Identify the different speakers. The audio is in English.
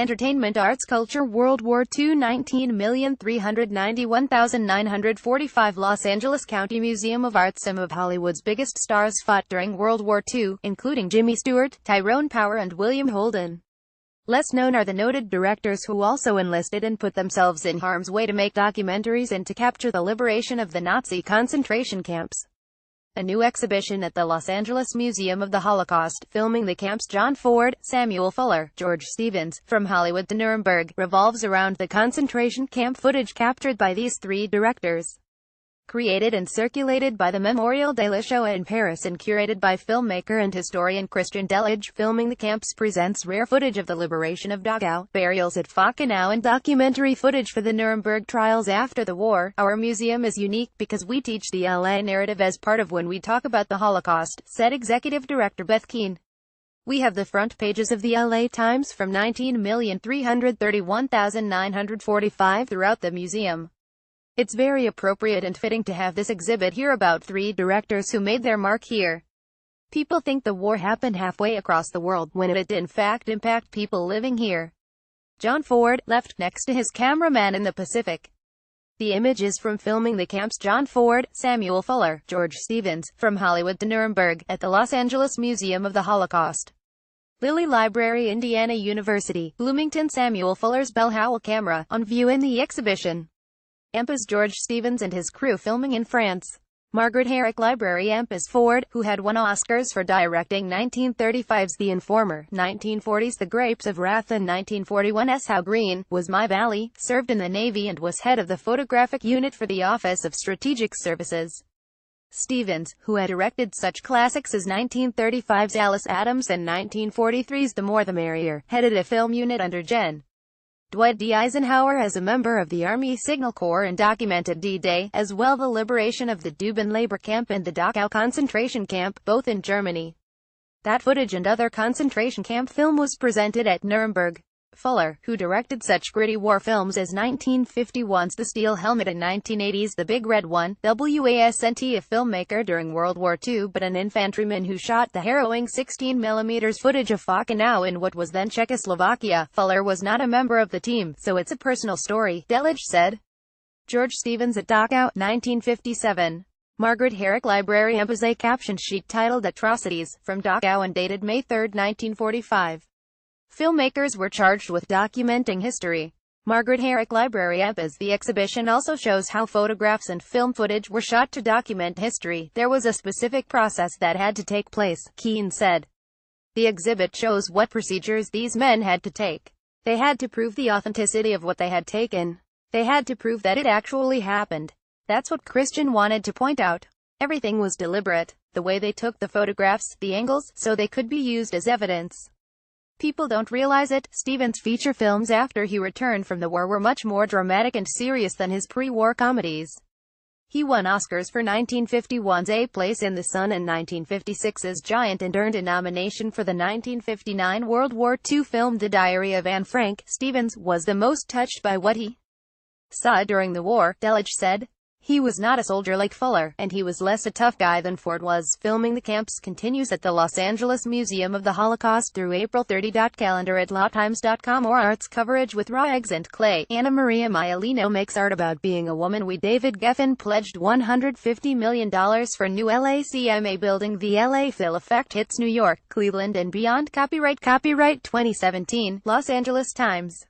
Speaker 1: Entertainment, Arts, Culture, World War II, 19,391,945. Los Angeles County Museum of Art. Some of Hollywood's biggest stars fought during World War II, including Jimmy Stewart, Tyrone Power, and William Holden. Less known are the noted directors who also enlisted and put themselves in harm's way to make documentaries and to capture the liberation of the Nazi concentration camps. A new exhibition at the Los Angeles Museum of the Holocaust, filming the camps John Ford, Samuel Fuller, George Stevens, From Hollywood to Nuremberg, revolves around the concentration camp footage captured by these three directors. Created and circulated by the Memorial de la Shoah in Paris and curated by filmmaker and historian Christian Delage, Filming the Camps presents rare footage of the liberation of Dachau, burials at Fachenau, and documentary footage for the Nuremberg trials after the war. Our museum is unique because we teach the LA narrative as part of when we talk about the Holocaust, said executive director Beth Keane. We have the front pages of the LA Times from 19,331,945 throughout the museum. It's very appropriate and fitting to have this exhibit here about three directors who made their mark here. People think the war happened halfway across the world, when it did in fact impact people living here. John Ford, left next to his cameraman in the Pacific. The image is from Filming the Camps John Ford, Samuel Fuller, George Stevens, From Hollywood to Nuremberg, at the Los Angeles Museum of the Holocaust. Lilly Library, Indiana University, Bloomington. Samuel Fuller's Bell Howell camera, on view in the exhibition. Amp's George Stevens and his crew filming in France. Margaret Herrick Library. Amp's Ford, who had won Oscars for directing 1935's The Informer, 1940's The Grapes of Wrath, and 1941's How Green Was My Valley, served in the Navy and was head of the photographic unit for the Office of Strategic Services. Stevens, who had directed such classics as 1935's Alice Adams and 1943's The More the Merrier, headed a film unit under Gen. Dwight D. Eisenhower as a member of the Army Signal Corps and documented D-Day, as well the liberation of the Dubin labor camp and the Dachau concentration camp, both in Germany. That footage and other concentration camp film was presented at Nuremberg. Fuller, who directed such gritty war films as 1951's The Steel Helmet and 1980's The Big Red One, wasn't a filmmaker during World War II but an infantryman who shot the harrowing 16mm footage of Fachenau in what was then Czechoslovakia. Fuller was not a member of the team, so it's a personal story, Delage said. George Stevens at Dachau, 1957. Margaret Herrick Library. Amp's a caption sheet titled Atrocities, from Dachau and dated May 3, 1945. Filmmakers were charged with documenting history. Margaret Herrick Library. Amp's The exhibition also shows how photographs and film footage were shot to document history. There was a specific process that had to take place, Keane said. The exhibit shows what procedures these men had to take. They had to prove the authenticity of what they had taken. They had to prove that it actually happened. That's what Christian wanted to point out. Everything was deliberate. The way they took the photographs, the angles, so they could be used as evidence. People don't realize it. Stevens' feature films after he returned from the war were much more dramatic and serious than his pre-war comedies. He won Oscars for 1951's A Place in the Sun and 1956's Giant and earned a nomination for the 1959 World War II film The Diary of Anne Frank. Stevens was the most touched by what he saw during the war, Delage said. He was not a soldier like Fuller, and he was less a tough guy than Ford was. Filming the Camps continues at the Los Angeles Museum of the Holocaust through April 30. Calendar at lawtimes.com or arts coverage with raw eggs and clay. Anna Maria Maialino makes art about being a woman. David Geffen pledged $150 million for new LACMA building. The LA Phil effect hits New York, Cleveland and beyond. Copyright 2017, Los Angeles Times.